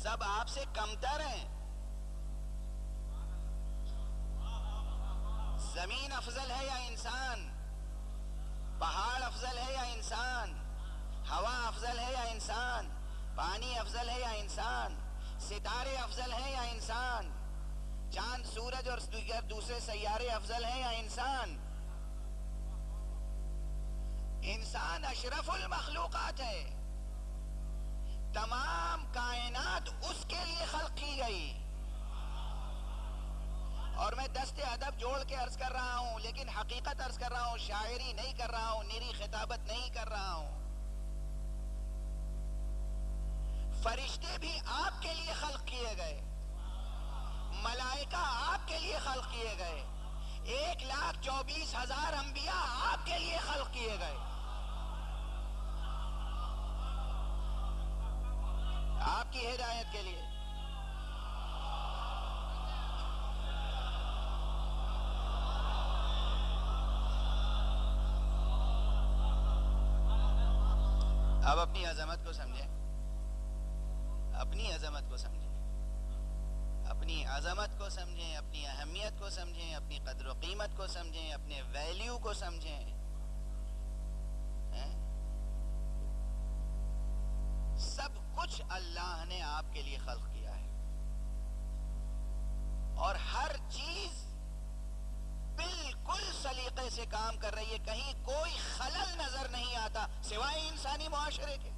سب آپ سے کمتر ہیں. زمین افضل ہے یا انسان؟ پہاڑ افضل ہے یا انسان؟ ہوا افضل ہے یا انسان؟ پانی افضل ہے یا انسان؟ ستارے افضل ہیں یا انسان؟ چاند سورج اور دوسرے سیارے افضل ہیں یا انسان؟ انسان اشرف المخلوقات ہے. تمام کائنات اس کے لیے خلق کی گئی. اور میں دست ادب جوڑ کے عرض کر رہا ہوں، لیکن حقیقت عرض کر رہا ہوں، شاعری نہیں کر رہا ہوں، نری خطابت نہیں کر رہا ہوں. فرشتے بھی آپ کے لیے خلق کیے گئے، ملائکہ آپ کے لیے خلق کیے گئے، 1,24,000 انبیاء آپ کے لیے خلق کیے گئے. آپ کی ہدایت کے لیے. اب اپنی عظمت کو سمجھیں، اپنی عظمت کو سمجھیں، اپنی عظمت کو سمجھیں، اپنی اہمیت کو سمجھیں، اپنی قدر و قیمت کو سمجھیں، اپنے ویلیو کو سمجھیں. سب کچھ اللہ نے آپ کے لیے خلق کیا ہے، اور ہر چیز بالکل سلیقے سے کام کر رہی ہے. کہیں کوئی خلل نظر نہیں آتا سوائے انسانی معاشرے کے.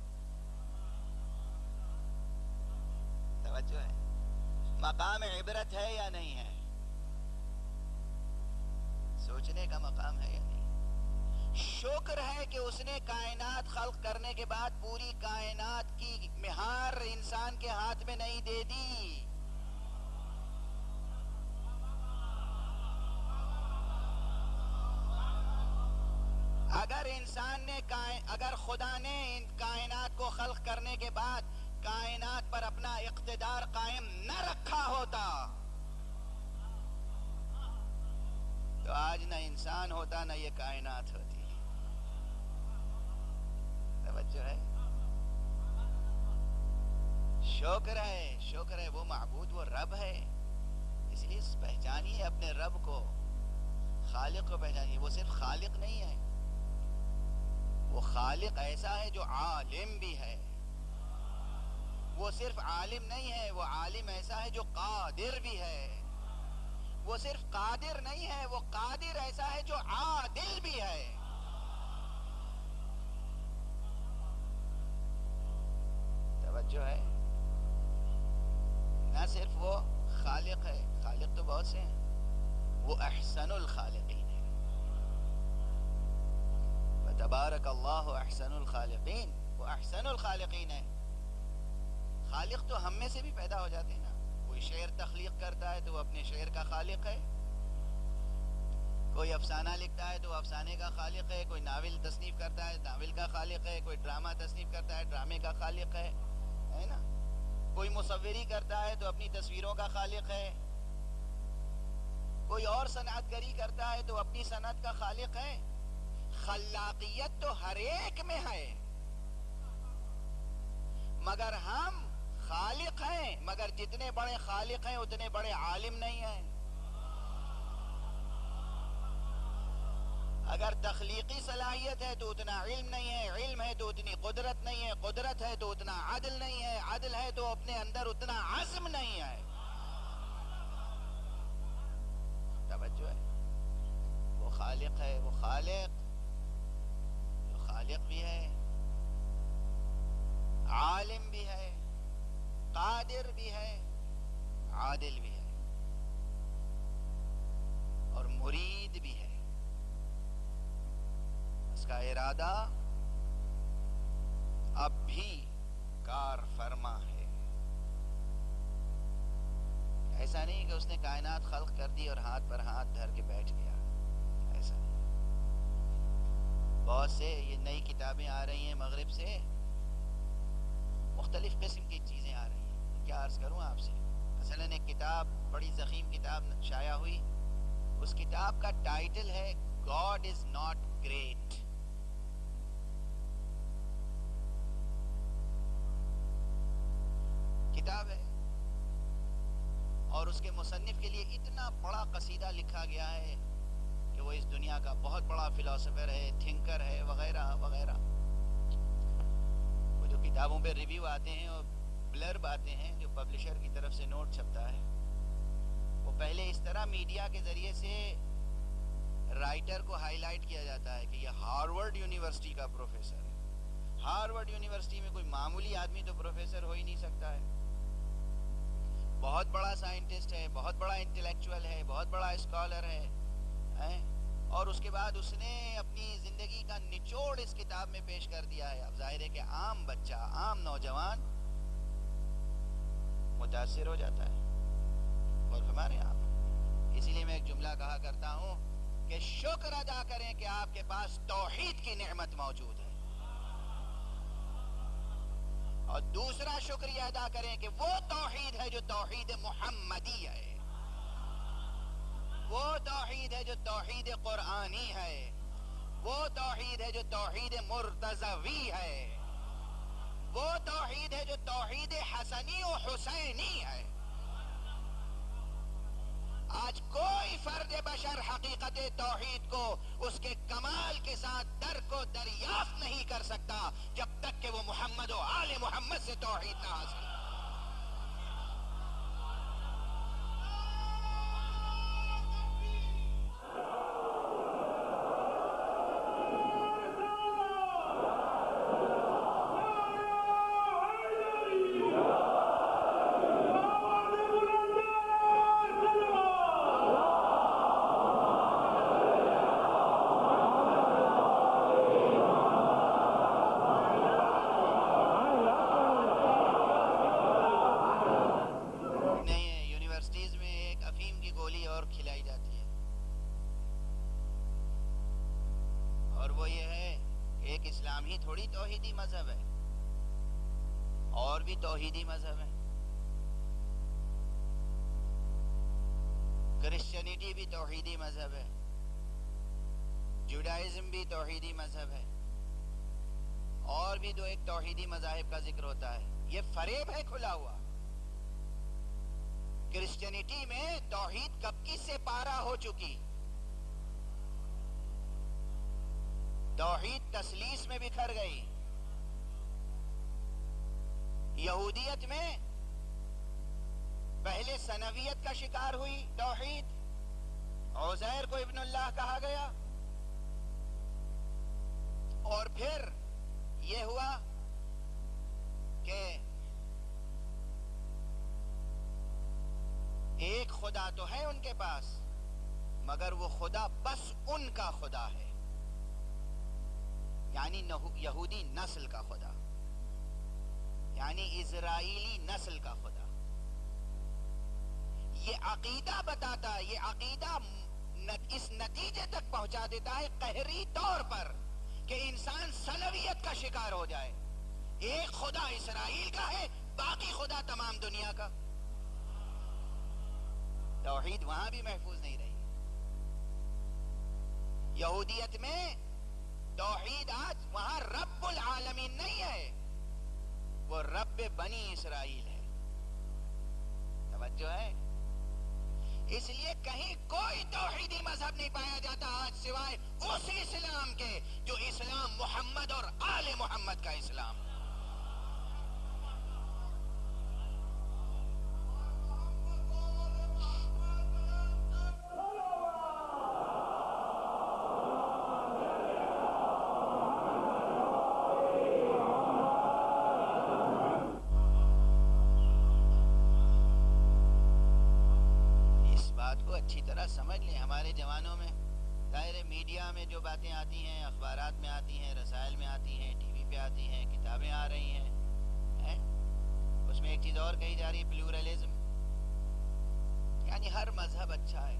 توجہ ہے؟ مقام عبرت ہے یا نہیں ہے؟ سوچنے کا مقام ہے یا نہیں؟ شکر ہے کہ اس نے کائنات خلق کرنے کے بعد پوری کائنات کی مہار انسان کے ہاتھ میں نہیں دے دی. اگر خدا نے کائنات کو خلق کرنے کے بعد کائنات پر اپنا اقتدار قائم نہ رکھا ہوتا تو آج نہ انسان ہوتا نہ یہ کائنات ہوتی. توجہ ہے؟ شکر ہے وہ معبود وہ رب ہے. اس لیے پہچانیے اپنے رب کو، خالق کو پہچانیے. وہ صرف خالق نہیں ہے، وہ خالق ایسا ہے جو عالم بھی ہے. وہ صرف عالم نہیں ہے، وہ عالم ایسا ہے جو قادر بھی ہے. وہ صرف قادر نہیں ہے، وہ قادر ایسا ہے جو عادل بھی ہے. توجہ ہے؟ نہ صرف وہ خالق ہے، خالق تو بہت سے ہیں، وہ احسن الخالقین ہے. تبارک اللہ احسن الخالقین. وہ احسن الخالقین ہے. خالق تو ہم میں سے بھی پیدا ہو جاتے ہیں نا. کوئی شعر تخلیق کرتا ہے تو وہ اپنے شعر کا خالق ہے، کوئی افسانہ لکھتا ہے تو وہ افسانے کا خالق ہے، کوئی ناول تصنیف کرتا ہے ناول کا خالق ہے، کوئی ڈرامہ تصنیف کرتا ہے ڈرامے کا خالق ہے نا. کوئی مصوری کرتا ہے تو اپنی تصویروں کا خالق ہے، کوئی اور صنعت گری کرتا ہے تو اپنی صنعت کا خالق ہے. خلاقیت تو ہر ایک میں ہے، مگر ہم خالق ہیں، مگر جتنے بڑے خالق ہیں اتنے بڑے عالم نہیں ہیں. اگر تخلیقی صلاحیت ہے تو اتنا علم نہیں ہے، علم ہے تو اتنی قدرت نہیں ہے، قدرت ہے تو اتنا عدل نہیں ہے، عدل ہے تو اپنے اندر اتنا عزم نہیں ہے. توجہ ہے؟ وہ خالق ہے، وہ خالق جو خالق بھی ہے، عالم بھی ہے، قادر بھی ہے، عادل بھی ہے، اور مرید بھی ہے. اس کا ارادہ اب بھی کار فرما ہے. ایسا نہیں کہ اس نے کائنات خلق کر دی اور ہاتھ پر ہاتھ دھر کے بیٹھ گیا، ایسا نہیں. بہت سے یہ نئی کتابیں آ رہی ہیں مغرب سے، مختلف قسم کی چیزیں آ رہی ہیں. کیا عرض کروں آپ سے؟ مثلا ایک کتاب، بڑی ضخیم کتاب شائع ہوئی، اس کتاب کا ٹائٹل ہے گاڈ از ناٹ گریٹ. کتاب ہے، اور اس کے مصنف کے لیے اتنا بڑا قصیدہ لکھا گیا ہے کہ وہ اس دنیا کا بہت بڑا فلاسفر ہے، تھنکر ہے، وغیرہ وغیرہ۔ وہ جو کتابوں پہ ریویو آتے ہیں اور بلرب آتے ہیں جو پبلشر کی طرف سے نوٹ چھپتا ہے، وہ پہلے اس طرح میڈیا کے ذریعے سے رائٹر کو ہائی لائٹ کیا جاتا ہے کہ یہ ہارورڈ یونیورسٹی کا پروفیسر ہے۔ ہارورڈ یونیورسٹی میں کوئی معمولی آدمی تو پروفیسر ہو ہی نہیں سکتا ہے، بہت بڑا سائنٹسٹ ہے، بہت بڑا انٹلیکچوئل ہے، بہت بڑا اسکالر ہے، اور اس کے بعد اس نے اپنی زندگی کا نچوڑ اس کتاب میں پیش کر دیا ہے۔ اب ظاہر ہے کہ عام بچہ، عام نوجوان متاثر ہو جاتا ہے، اور ہمارے آپ، اسی لیے میں ایک جملہ کہا کرتا ہوں کہ شکر ادا کریں کہ آپ کے پاس توحید کی نعمت موجود ہے، اور دوسرا شکریہ ادا کریں کہ وہ توحید ہے جو توحید محمدی ہے، وہ توحید ہے جو توحید قرآنی ہے، وہ توحید ہے جو توحید مرتضوی ہے، وہ توحید ہے جو توحید حسنی و حسینی ہے۔ آج کوئی فرد بشر حقیقت توحید کو اس کے کمال کے ساتھ درک و دریافت نہیں کر سکتا جب تک کہ وہ محمد و آل محمد سے توحید نہ حاصل۔ توحیدی مذہب ہے، کرسچینٹی بھی توحیدی مذہب ہے، جوڈائزم بھی توحیدی مذہب ہے، اور بھی دو ایک توحیدی مذاہب کا ذکر ہوتا ہے۔ یہ فریب ہے کھلا ہوا۔ کرسچینٹی میں توحید کب کی سے پارا ہو چکی، توحید تثلیث میں بکھر گئی۔ یہودیت میں پہلے ثنویت کا شکار ہوئی توحید، عزیر کو ابن اللہ کہا گیا، اور پھر یہ ہوا کہ ایک خدا تو ہے ان کے پاس، مگر وہ خدا بس ان کا خدا ہے، یعنی یہودی نسل کا خدا، یعنی اسرائیلی نسل کا خدا۔ یہ عقیدہ بتاتا ہے، یہ عقیدہ اس نتیجے تک پہنچا دیتا ہے قہری طور پر کہ انسان ثنویت کا شکار ہو جائے، ایک خدا اسرائیل کا ہے، باقی خدا تمام دنیا کا۔ توحید وہاں بھی محفوظ نہیں رہی۔ یہودیت میں توحید آج وہاں رب العالمین نہیں ہے، وہ رب بنی اسرائیل ہے۔ توجہ ہے؟ اس لیے کہیں کوئی توحیدی مذہب نہیں پایا جاتا آج سوائے اس اسلام کے جو اسلام محمد اور آل محمد کا اسلام۔ اچھی طرح سمجھ لیں، ہمارے جوانوں میں ظاہر میڈیا میں جو باتیں آتی ہیں، اخبارات میں آتی ہیں، رسائل میں آتی ہیں، ٹی وی پہ آتی ہیں، کتابیں آ رہی ہیں، اس میں ایک چیز اور کہی جا رہی ہے، پلیورلزم، یعنی ہر مذہب اچھا ہے،